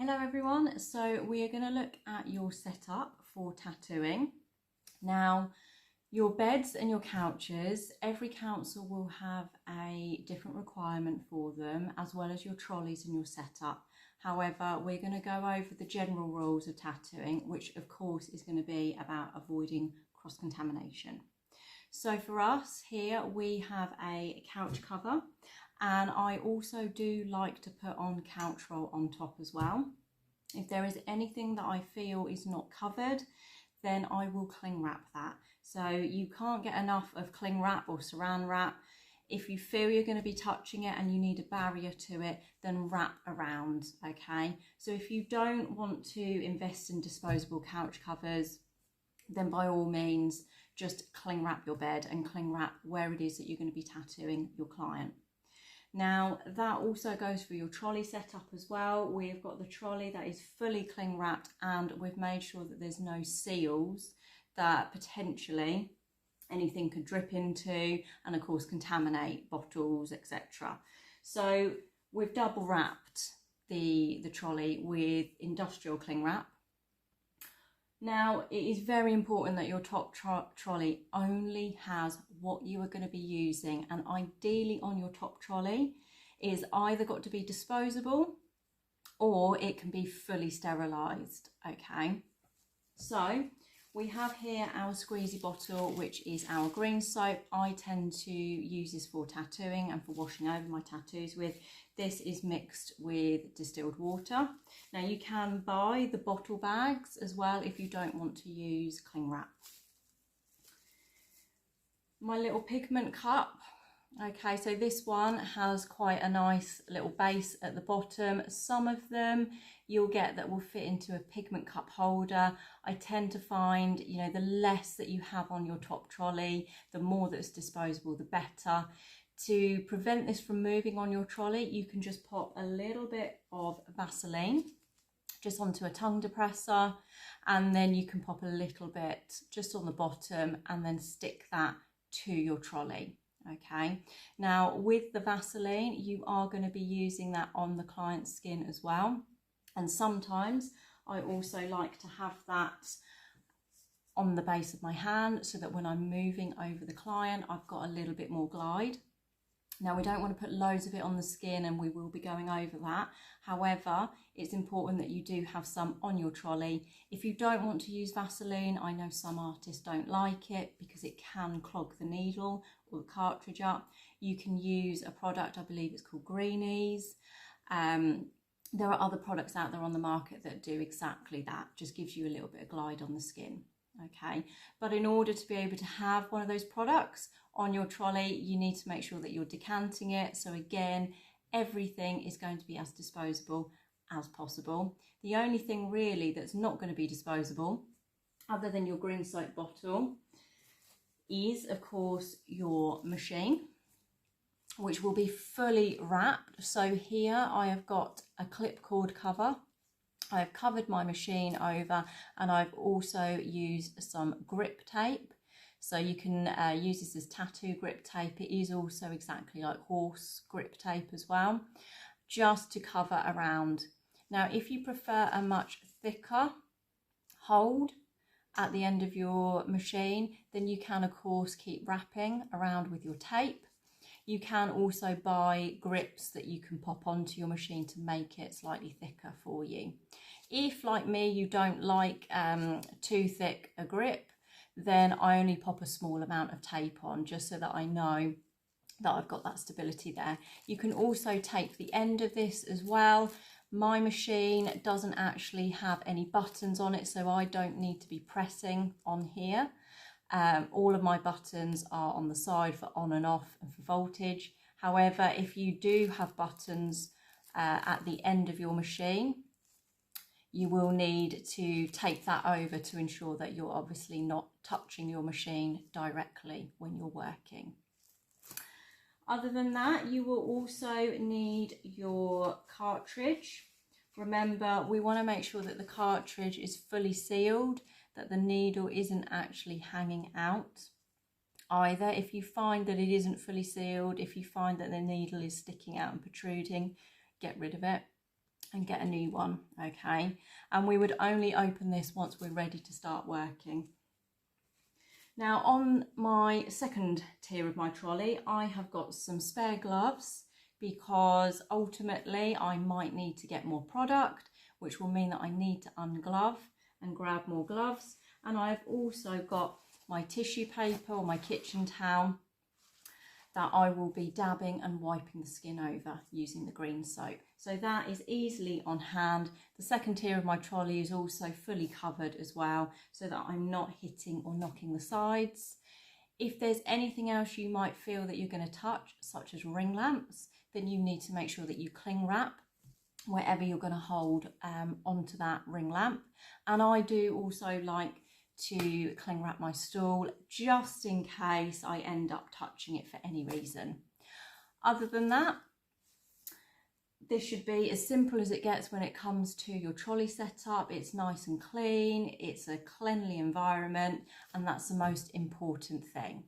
Hello everyone, so we are going to look at your setup for tattooing. Now, your beds and your couches, every council will have a different requirement for them, as well as your trolleys and your setup. However, we're going to go over the general rules of tattooing, which of course is going to be about avoiding cross-contamination. So for us here, we have a couch cover, and I also do like to put on couch roll on top as well. If there is anything that I feel is not covered, then I will cling wrap that. So you can't get enough of cling wrap or saran wrap. If you feel you're going to be touching it and you need a barrier to it, then wrap around, okay? So if you don't want to invest in disposable couch covers, then by all means, just cling wrap your bed and cling wrap where it is that you're going to be tattooing your client. Now, that also goes for your trolley setup as well. We've got the trolley that is fully cling wrapped, and we've made sure that there's no seals that potentially anything could drip into and of course contaminate bottles, etc. So we've double wrapped the trolley with industrial cling wrap. Now, it is very important that your top trolley only has what you are going to be using, and ideally on your top trolley is either got to be disposable or it can be fully sterilised, okay? So we have here our squeezy bottle, which is our green soap. I tend to use this for tattooing and for washing over my tattoos with. This is mixed with distilled water. Now you can buy the bottle bags as well if you don't want to use cling wrap. My little pigment cup. Okay, so this one has quite a nice little base at the bottom. Some of them you'll get that will fit into a pigment cup holder. I tend to find, you know, the less that you have on your top trolley, the more that's disposable, the better. To prevent this from moving on your trolley, you can just pop a little bit of Vaseline just onto a tongue depressor, and then you can pop a little bit just on the bottom and then stick that to your trolley. Okay, now with the Vaseline, you are going to be using that on the client's skin as well. And sometimes I also like to have that on the base of my hand so that when I'm moving over the client, I've got a little bit more glide. Now, we don't want to put loads of it on the skin, and we will be going over that. However, it's important that you do have some on your trolley. If you don't want to use Vaseline, I know some artists don't like it because it can clog the needle or the cartridge up. You can use a product, I believe it's called Greenies. There are other products out there on the market that do exactly that, just gives you a little bit of glide on the skin. Okay, but in order to be able to have one of those products on your trolley, you need to make sure that you're decanting it. So again, everything is going to be as disposable as possible. The only thing really that's not going to be disposable, other than your green soap bottle, is of course your machine, which will be fully wrapped. So here I have got a clip cord cover. I've covered my machine over, and I've also used some grip tape. So you can use this as tattoo grip tape. It is also exactly like horse grip tape as well, just to cover around. Now, if you prefer a much thicker hold at the end of your machine, then you can of course keep wrapping around with your tape. You can also buy grips that you can pop onto your machine to make it slightly thicker for you. If, like me, you don't like too thick a grip, then I only pop a small amount of tape on just so that I know that I've got that stability there. You can also tape the end of this as well. My machine doesn't actually have any buttons on it, so I don't need to be pressing on here. All of my buttons are on the side for on and off and for voltage. However, if you do have buttons at the end of your machine, you will need to tape that over to ensure that you're obviously not touching your machine directly when you're working. Other than that, you will also need your cartridge. Remember, we want to make sure that the cartridge is fully sealed, that the needle isn't actually hanging out either. If you find that it isn't fully sealed, if you find that the needle is sticking out and protruding, get rid of it. and get a new one, okay? And we would only open this once we're ready to start working. Now on my second tier of my trolley, I have got some spare gloves because ultimately I might need to get more product, which will mean that I need to unglove and grab more gloves. And I've also got my tissue paper or my kitchen towel that I will be dabbing and wiping the skin over using the green soap. So that is easily on hand. The second tier of my trolley is also fully covered as well, so that I'm not hitting or knocking the sides. If there's anything else you might feel that you're going to touch, such as ring lamps, then you need to make sure that you cling wrap wherever you're going to hold onto that ring lamp. And I do also like to cling wrap my stool just in case I end up touching it for any reason. Other than that, this should be as simple as it gets when it comes to your trolley setup. It's nice and clean, it's a cleanly environment, and that's the most important thing.